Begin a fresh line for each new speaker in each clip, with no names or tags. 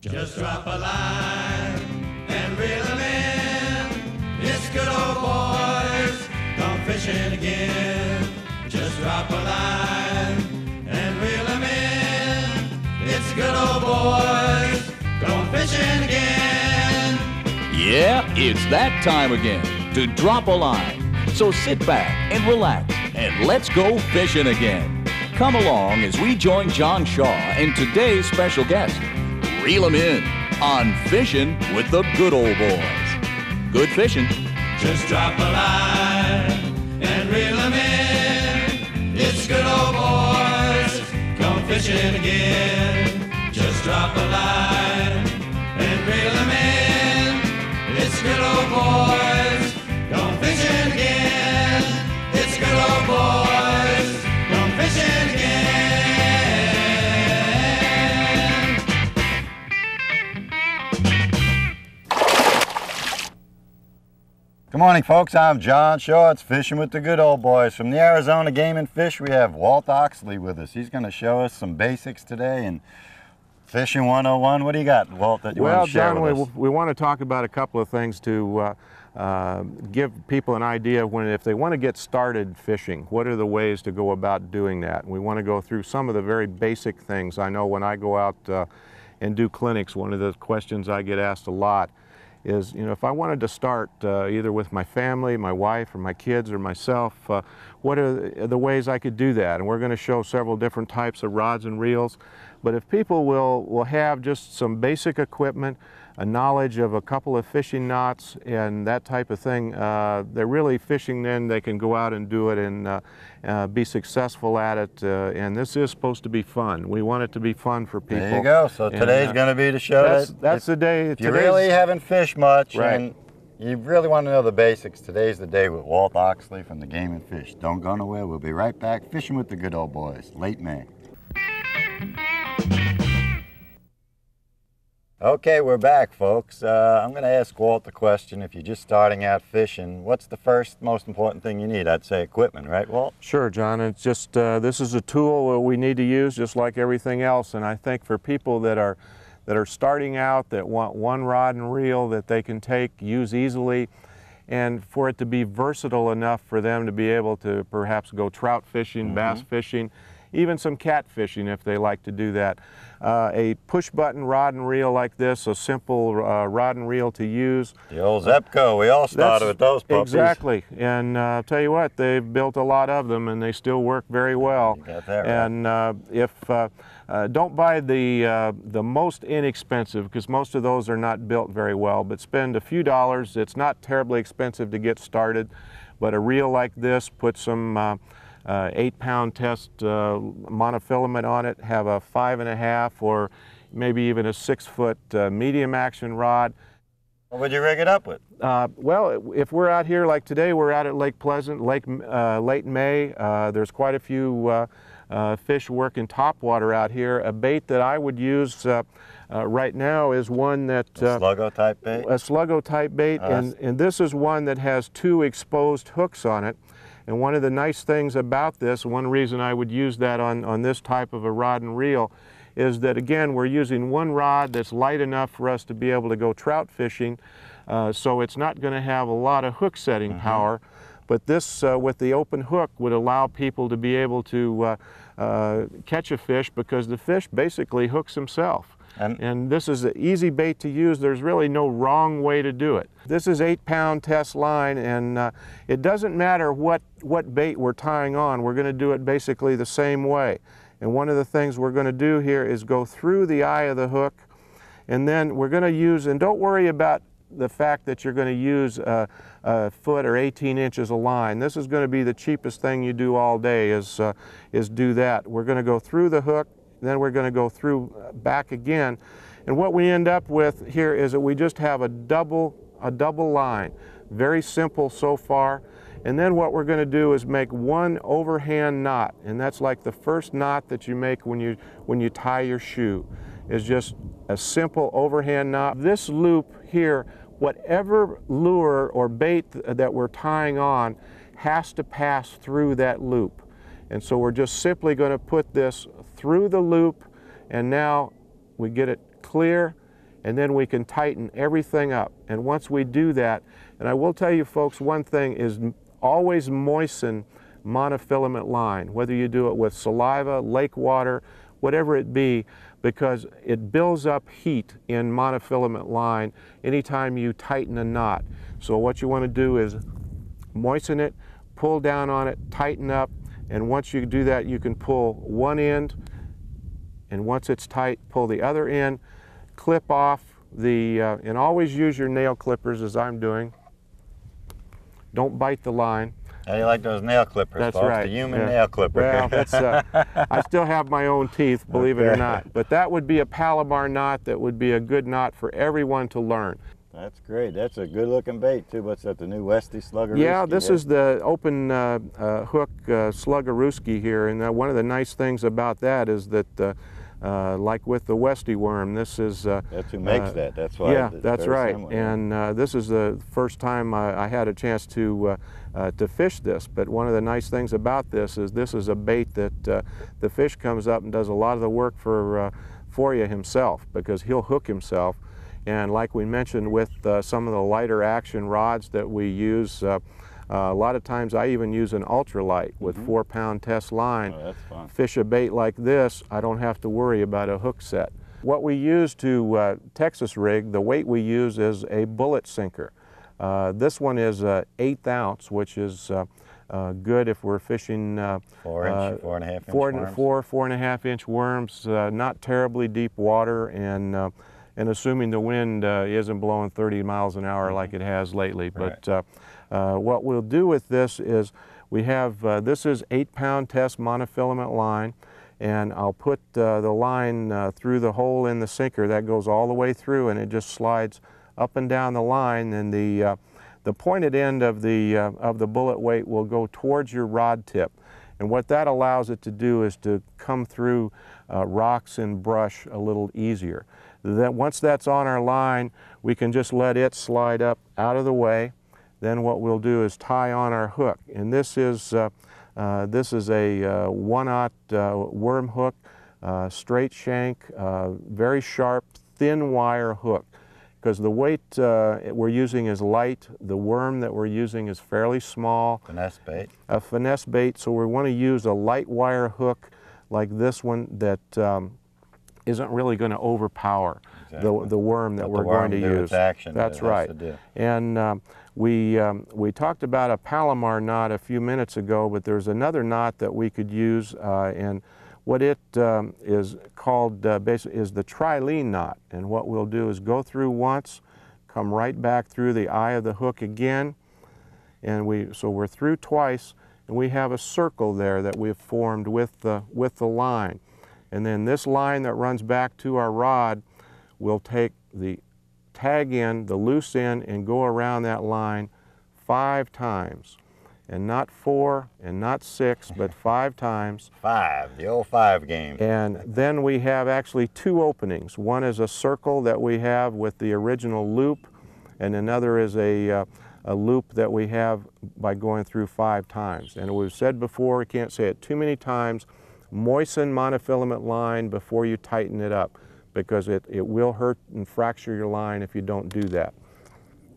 Just drop a line and reel 'em in. It's good old boys, come fishing again. Just drop a line and reel 'em in. It's good old boys, come fishing again.
Yeah, it's that time again to drop a line. So sit back and relax and let's go fishing again. Come along as we join John Shaw and today's special guest. Reel 'em in on Fishing with the Good Old Boys. Good fishing.
Just drop a line and reel 'em in. It's good old boys, come fishing again. Just drop a line and reel 'em in. It's good old boys, come fishing again. It's good old boys, come fishing again.
Good morning, folks. I'm John Shaw. It's Fishing with the Good Old Boys. From the Arizona Game and Fish, we have Walt Oxley with us. He's going to show us some basics today and Fishing 101. What do you got, Walt, that you want to share with us?
Well, John, we want to talk about a couple of things to give people an idea of if they want to get started fishing, what are the ways to go about doing that? We want to go through some of the very basic things. I know when I go out and do clinics, one of the questions I get asked a lot is, if I wanted to start either with my family, my wife, or my kids, or myself, what are the ways I could do that? And we're going to show several different types of rods and reels. But if people will have just some basic equipment, a knowledge of a couple of fishing knots and that type of thing, they're really fishing, then they can go out and do it and be successful at it. And this is supposed to be fun. We want it to be fun for people.
There you go. So today's going to be the show.
That's the day.
If you really haven't fished much,
right,
and you really want to know the basics, today's the day with Walt Oxley from the Game and Fish. Don't go nowhere. We'll be right back fishing with the Good Old Boys, late May. Okay, we're back, folks. I'm going to ask Walt the question, if you're just starting out fishing, what's the first most important thing you need? I'd say equipment, right, Walt?
Sure, John. It's just, this is a tool we need to use just like everything else, and I think for people that are starting out, that want one rod and reel that they can use easily, and for it to be versatile enough for them to be able to perhaps go trout fishing, bass fishing, even some cat fishing if they like to do that. A push-button rod and reel like this, a simple rod and reel to use.
The old Zepco, we all started with those puppies.
Exactly, and I'll tell you what, they've built a lot of them and they still work very well.
You got that right.
And don't buy the most inexpensive, because most of those are not built very well, but spend a few dollars. It's not terribly expensive to get started, but a reel like this, put some 8-pound test monofilament on it, have a 5.5 or maybe even a 6-foot medium action rod.
What would you rig it up with?
Well, if we're out here like today, we're out at Lake Pleasant, late May. There's quite a few fish working topwater out here. A bait that I would use right now is one that...
a sluggo type bait?
A sluggo type bait, and this is one that has 2 exposed hooks on it. And one of the nice things about this, one reason I would use that on this type of a rod and reel, is that again, we're using one rod that's light enough for us to be able to go trout fishing, so it's not going to have a lot of hook setting power. But this, with the open hook, would allow people to be able to catch a fish, because the fish basically hooks himself. And this is an easy bait to use. There's really no wrong way to do it. This is 8-pound test line, and it doesn't matter what bait we're tying on. We're going to do it basically the same way. And one of the things we're going to do here is go through the eye of the hook, and then we're going to use, and don't worry about the fact that you're going to use a foot or 18 inches of line. This is going to be the cheapest thing you do all day, is do that. We're going to go through the hook, then we're going to go through back again, and what we end up with here is that we just have a double line. Very simple so far. And then what we're going to do is make one overhand knot, and that's like the first knot that you make when you tie your shoe. Is just a simple overhand knot. This loop here, whatever lure or bait that we're tying on, has to pass through that loop. And so we're just simply going to put this through the loop, and now we get it clear, and then we can tighten everything up. And once we do that, and I will tell you folks, one thing is always moisten monofilament line, whether you do it with saliva, lake water, whatever it be, because it builds up heat in monofilament line anytime you tighten a knot. So what you want to do is moisten it, pull down on it, tighten up, and once you do that, you can pull one end, and once it's tight, pull the other end, clip off the, and always use your nail clippers as I'm doing. Don't bite the line.
How do you like those nail clippers,
That's
folks?
right.
The human nail clipper.
Well, that's, I still have my own teeth, believe it or not. But that would be a Palomar knot that would be a good knot for everyone to learn.
That's great. That's a good-looking bait, too. What's that, the new Westy Sluggerooski?
Yeah, this is the open hook Sluggerooski here. And one of the nice things about that is that, like with the Westy worm, this is...
that's who makes that. That's why.
Yeah,
it's
that's
very
right.
similar.
And this is the first time I had a chance to fish this. But one of the nice things about this is a bait that the fish comes up and does a lot of the work for you himself, because he'll hook himself. And like we mentioned with some of the lighter action rods that we use, a lot of times I even use an ultralight with 4-pound test line.
Oh, that's fun.
Fish a bait like this, I don't have to worry about a hook set. What we use to Texas rig, the weight we use is a bullet sinker. This one is 1/8 ounce, which is good if we're fishing
4.5 inch worms.
4.5 inch worms, not terribly deep water, and assuming the wind isn't blowing 30 miles an hour like it has lately. But what we'll do with this is we have, this is 8-pound test monofilament line, and I'll put the line through the hole in the sinker. That goes all the way through, and it just slides up and down the line, and the pointed end of the bullet weight will go towards your rod tip. And what that allows it to do is to come through rocks and brush a little easier. Once that's on our line, we can just let it slide up out of the way. Then what we'll do is tie on our hook. And this is a 1/0 worm hook, straight shank, very sharp, thin wire hook. Because the weight we're using is light, the worm that we're using is fairly small.
Finesse bait.
A finesse bait, so we want to use a light wire hook like this one that isn't really going to overpower the worm that we're going to use. That's right. And we talked about a Palomar knot a few minutes ago, but there's another knot that we could use, and what it is called basically is the trilene knot. And what we'll do is go through once, come right back through the eye of the hook again, and so we're through twice, and we have a circle there that we've formed with the line. And then this line that runs back to our rod, we'll take the tag end, the loose end, and go around that line 5 times. And not 4 and not 6, but 5 times.
5, the old 5 game.
And then we have actually 2 openings. One is a circle that we have with the original loop, and another is a loop that we have by going through 5 times. And we've said before, we can't say it too many times, moisten monofilament line before you tighten it up, because it will hurt and fracture your line if you don't do that.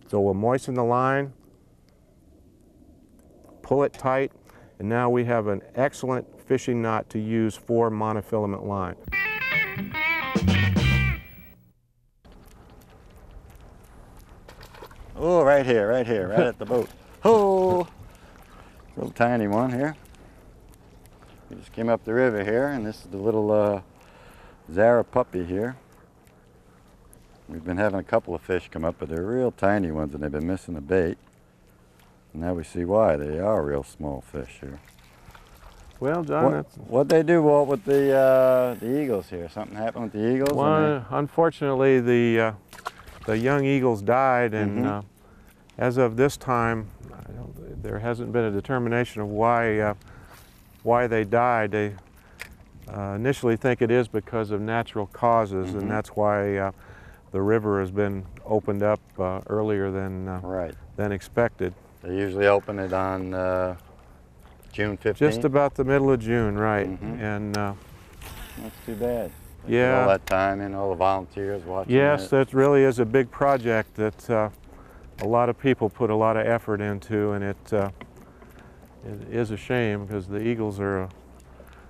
So we'll moisten the line, pull it tight, and now we have an excellent fishing knot to use for monofilament line.
Oh, right here, right at the boat. Oh, little tiny one here. We just came up the river here, and this is the little Zara puppy here. We've been having a couple of fish come up, but they're real tiny ones, and they've been missing the bait. And now we see why. They are real small fish here.
Well, John,
what'd they do, Walt, with the eagles here? Something happened with the eagles?
Well, unfortunately, the young eagles died, and as of this time, there hasn't been a determination of why they died. They initially think it is because of natural causes, and that's why the river has been opened up earlier than expected.
They usually open it on June 15th?
Just about the middle of June, right. And
that's too bad.
Yeah.
All that time and all the volunteers watching.
Yes, that really is a big project that a lot of people put a lot of effort into, and it is a shame because the eagles are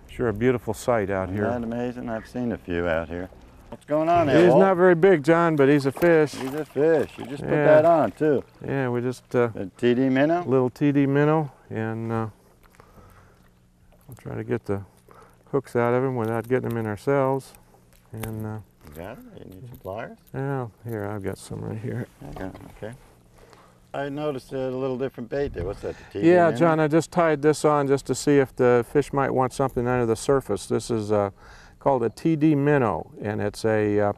sure a beautiful sight out here.
Isn't that amazing? I've seen a few out here. What's going on there,
He's
Walt?
not very big, John, but he's a fish.
He's a fish. You just put
Yeah.
that on, too.
Yeah, we just
A TD minnow?
little TD minnow, and we'll try to get the hooks out of him without getting them in ourselves. And
You got it? You need some pliers?
yeah, here, I've got some right here.
Okay. I noticed a little different bait there. What's that, the TD
Yeah,
minnow?
John, I just tied this on just to see if the fish might want something under the surface. This is called a TD minnow, and it's a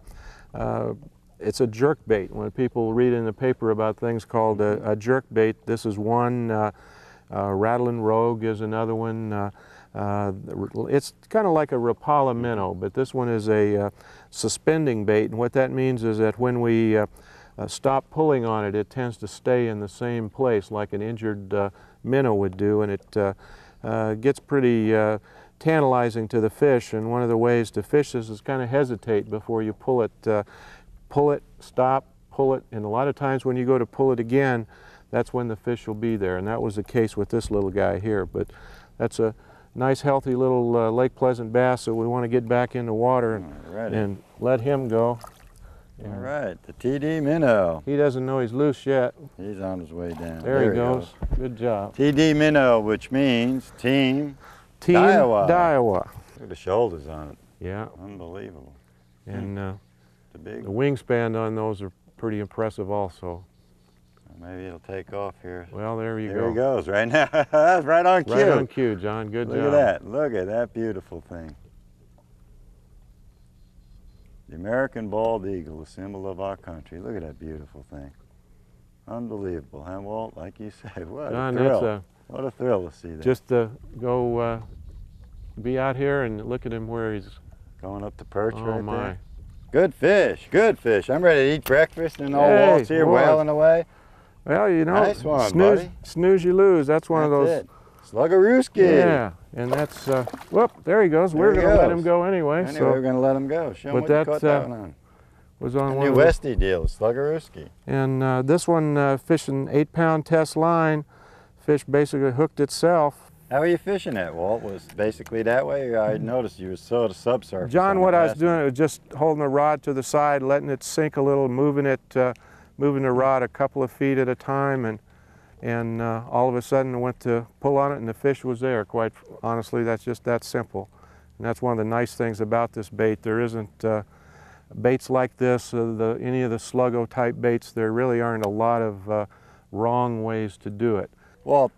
jerk bait. When people read in the paper about things called a jerk bait, this is one. Rattling Rogue is another one. It's kind of like a Rapala minnow, but this one is a suspending bait, and what that means is that when we stop pulling on it, it tends to stay in the same place like an injured minnow would do, and it gets pretty tantalizing to the fish. And one of the ways to fish this is kind of hesitate before you pull it. Pull it, stop, pull it, and a lot of times when you go to pull it again, that's when the fish will be there, and that was the case with this little guy here. But that's a nice, healthy little Lake Pleasant bass that we want to get back in the water and let him go.
All right, the TD minnow.
He doesn't know he's loose yet.
He's on his way down.
There he goes. Good job.
TD minnow, which means Team
Daiwa.
Look at the shoulders on it.
Yeah.
Unbelievable.
And
The big.
the wingspan on those are pretty impressive also.
Maybe it'll take off here.
Well, there you go.
There he goes right now. That's right on cue.
Right on cue, John. Good job.
Look at that. Look at that beautiful thing. The American bald eagle, the symbol of our country. Look at that beautiful thing. Unbelievable, huh, Walt? Like you said, what
John,
a thrill.
that's
What a thrill to see that.
just to go be out here and look at him where he's.
Going up the perch
Oh
right
my.
there. Good fish, good fish. I'm ready to eat breakfast and old
Hey,
Walt's here
boy.
wailing away.
Well, you know,
Nice one,
snooze,
buddy.
snooze you lose. That's one of those.
That's it. Sluggarooski.
Yeah, and that's, whoop, there he goes. We're
There he
going to let
goes.
him go anyway.
Anyway,
So
we're going to let him go. Show him
But
what you
that's,
caught that one on.
was on
A
one
new
of the,
Westie deal, Sluggarooski.
and this one fishing 8-pound test line. Fish basically hooked itself.
How were you fishing that, Walt? Was it basically that way? I noticed you were sort of subsurface.
John,
on
what
the
I was
last
doing
one.
was just holding the rod to the side, letting it sink a little, moving the rod a couple of feet at a time, and all of a sudden I went to pull on it and the fish was there. Quite honestly, that's just that simple. And that's one of the nice things about this bait. There isn't baits like this, any of the sluggo type baits, there really aren't a lot of wrong ways to do it.
Walt,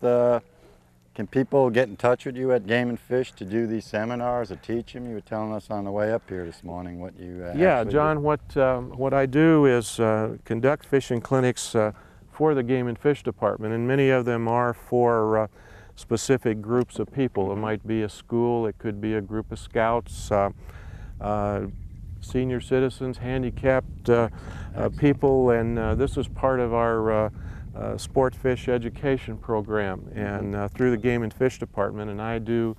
can people get in touch with you at Game and Fish to do these seminars or teach them? You were telling us on the way up here this morning what you
Yeah,
actually
John, what I do is conduct fishing clinics for the Game and Fish Department, and many of them are for specific groups of people. It might be a school, it could be a group of scouts, senior citizens, handicapped people, and this is part of our sport fish education program, and through the Game and Fish Department, and I do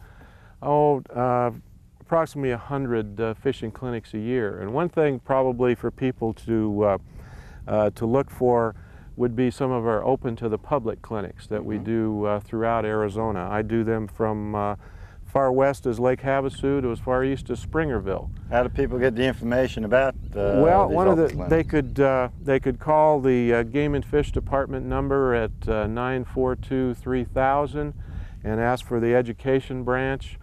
approximately 100 fishing clinics a year. And one thing probably for people to look for would be some of our open to the public clinics that we do throughout Arizona. I do them from far west as Lake Havasu to as far east as Springerville.
How do people get the information about
well,
these
one of the
open clinics?
they could call the Game and Fish Department number at 942-3000 and ask for the education branch.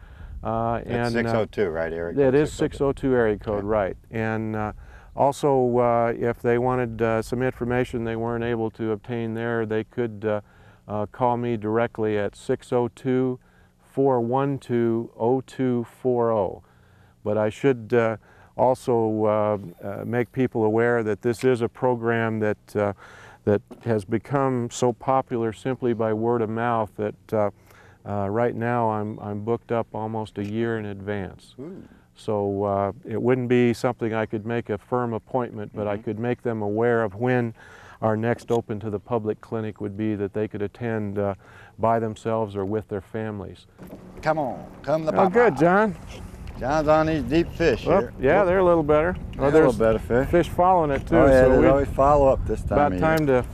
It's 602, right, area code?
It is 602 area code, right. And also, if they wanted some information they weren't able to obtain there, they could call me directly at 602-412-0240. But I should also make people aware that this is a program that has become so popular simply by word of mouth that right now I'm booked up almost a year in advance.
Ooh.
So it wouldn't be something I could make a firm appointment, but I could make them aware of when our next open to the public clinic would be that they could attend by themselves or with their families.
Come on, come the
Oh,
papa.
good, John.
John's on these deep fish here.
Yeah, they're a little better.
Oh, there's a little better
fish following it too.
Oh yeah,
so
there's always follow up this time.
About time to.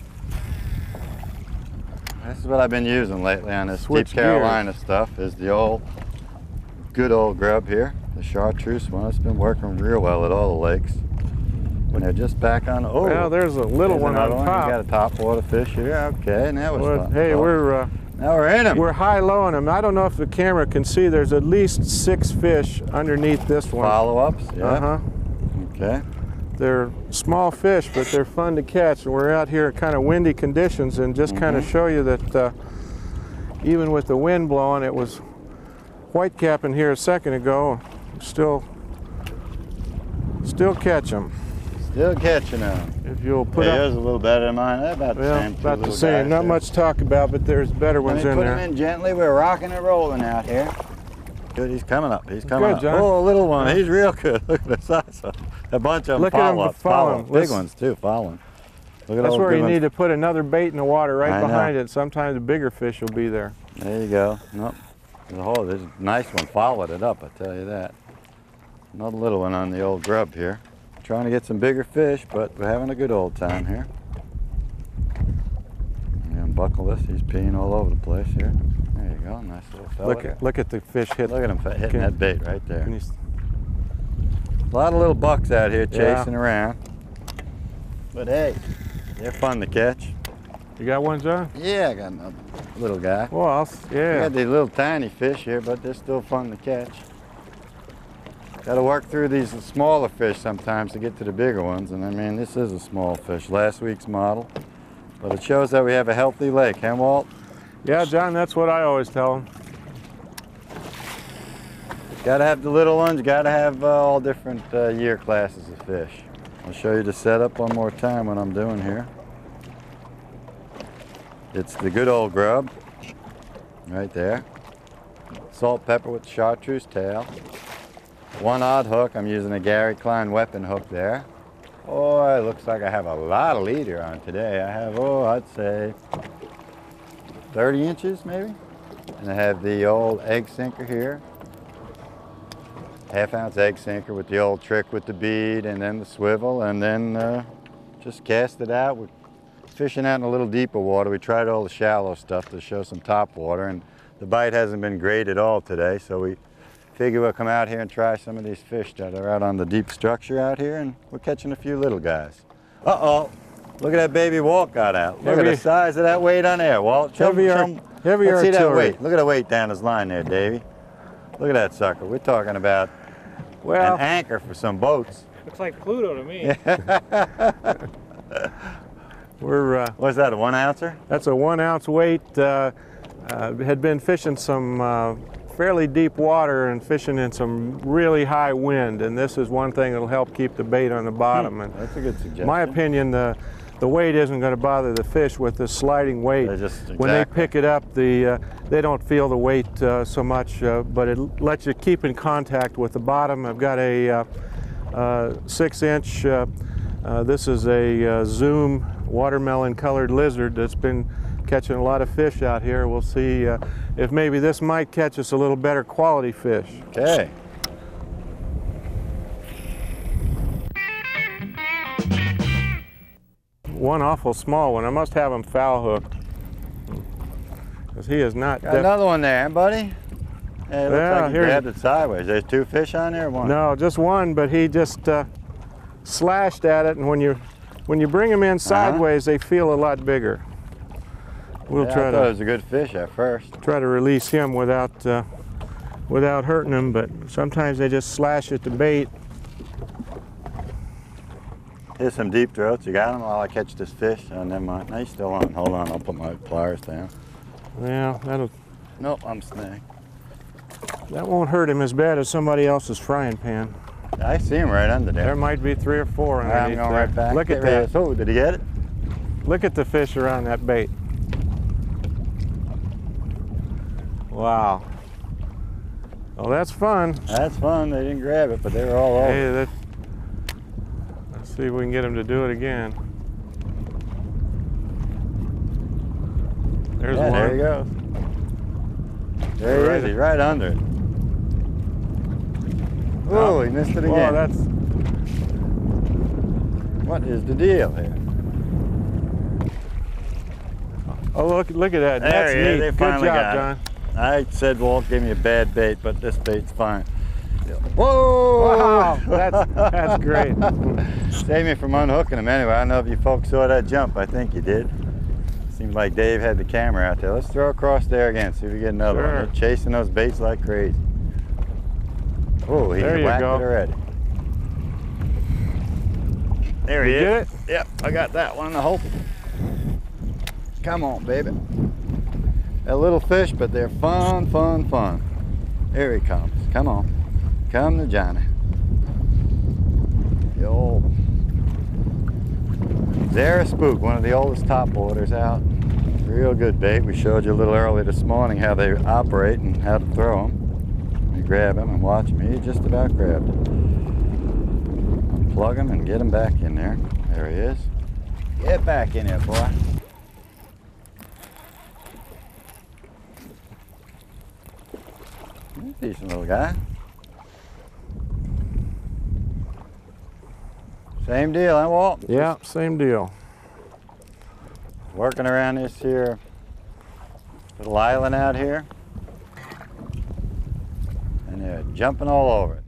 This is what I've been using lately on this
Switch
deep Carolina stuff. Is the good old grub here, the chartreuse one. It's been working real well at all the lakes. When they're just back on. Oh,
well, there's a little one on top.
You got a top water fish here. Okay, now it's fun.
Hey,
now we're in them.
We're high low on them. I don't know if the camera can see. There's at least 6 fish underneath this one.
Follow-ups. Yeah. Okay.
They're small fish, but they're fun to catch. And we're out here in kind of windy conditions, and just kind of show you that even with the wind blowing, it was white capping here a second ago. Still catch them.
Still catching them.
If you'll put up.
Yours a little better than mine. They're about the same.
About the same. Not much to talk about, but there's better ones in there.
Put them in gently. We're rocking and rolling out here. Good. He's coming up. He's coming up.
John.
Oh, a little one. He's real good. Look at the size of him. A bunch of them follow. Big ones too. Following. Look at
that's where you need to put another bait in the water right behind it. Sometimes the bigger fish will be there.
There you go. Nope. There's a nice one. Followed it up. I tell you that. Another little one on the old grub here. Trying to get some bigger fish, but we're having a good old time here. Unbuckle this. He's peeing all over the place here. There you go. Nice little fella.
Look at the fish hit.
Look at him hitting that bait right there. A lot of little bucks out here chasing around. But hey, they're fun to catch.
You got one, John?
Yeah, I got another little guy.
Well, yeah.
We got these little tiny fish here, but they're still fun to catch. Got to work through these smaller fish sometimes to get to the bigger ones, and I mean, this is a small fish, last week's model, but it shows that we have a healthy lake, huh, Walt?
Yeah, John, that's what I always tell them.
Got to have the little ones, got to have all different year classes of fish. I'll show you the setup one more time what I'm doing here. It's the good old grub, right there. Salt, pepper with the chartreuse tail. One odd hook. I'm using a Gary Klein weapon hook there. Oh, it looks like I have a lot of leader on today. I have, I'd say 30 inches maybe. And I have the old egg sinker here. Half-ounce egg sinker with the old trick with the bead and then the swivel, and then just cast it out. We're fishing out in a little deeper water. We tried all the shallow stuff to show some top water, and the bite hasn't been great at all today, so we figure we'll come out here and try some of these fish that are out on the deep structure out here, and we're catching a few little guys. Uh-oh, look at that baby Walt got out. Look at the size of that weight on there, Walt.
Heavier
let's see that weight. Look at the weight down his line there, Davey. Look at that sucker. We're talking about an anchor for some boats.
Looks like Pluto to me.
What's that, a 1 ouncer?
That's a 1 ounce weight. Had been fishing some fairly deep water and fishing in some really high wind, and this is one thing that'll help keep the bait on the bottom. And
that's a good suggestion.
In my opinion, the weight isn't going to bother the fish with the sliding weight. When they pick it up, they don't feel the weight so much, but it lets you keep in contact with the bottom. I've got a 6-inch, this is a Zoom watermelon colored lizard that's been catching a lot of fish out here. We'll see if maybe this might catch us a little better quality fish.
Okay.
One awful small one. I must have him foul hooked, because he is not.
Got another one there, buddy. Hey, it looks like he grabbed it sideways. There's 2 fish on there, or one?
No, just one, but he just slashed at it, and when you bring them in sideways, they feel a lot bigger. We'll try
I thought it was a good fish at first.
Try to release him without hurting him, but sometimes they just slash at the bait.
Here's some deep throats. You got them while I catch this fish? Oh, never mind. No, he's still on. Hold on, I'll put my pliers down.
Yeah, that'll...
Nope, I'm snagged.
That won't hurt him as bad as somebody else's frying pan.
I see him right under there.
There might be 3 or 4 underneath
I'm going right back.
Look at that.
Oh, did he get it?
Look at the fish around that bait. Wow. Well, that's fun.
That's fun. They didn't grab it, but they were all over.
Hey, let's see if we can get him to do it again. There's one.
There he goes. There he is. He's right under it. Oh, he missed it again.
Oh, that's...
What is the deal here?
Oh, look at that.
There
That's
he is.
neat.
They
Good
finally
job,
got
John.
it. I said Walt gave me a bad bait, but this bait's fine. Whoa!
Wow, that's great.
Saved me from unhooking him anyway. I don't know if you folks saw that jump. I think you did. Seemed like Dave had the camera out there. Let's throw across there again, see if we get another one. They're chasing those baits like crazy. Oh, he whacked it already. There he is.
Get it?
Yep, I got that one in the hole. Come on, baby. A little fish, but they're fun, fun, fun. Here he comes. Come on. Come to Johnny. The old Zara Spook, one of the oldest top waters out. Real good bait. We showed you a little early this morning how they operate and how to throw them. You grab him and watch him. He just about grabbed it. Unplug him and get him back in there. There he is. Get back in there, boy. Decent little guy. Same deal, huh, Walt?
Yeah, same deal.
Working around this here little island out here, and they're jumping all over it.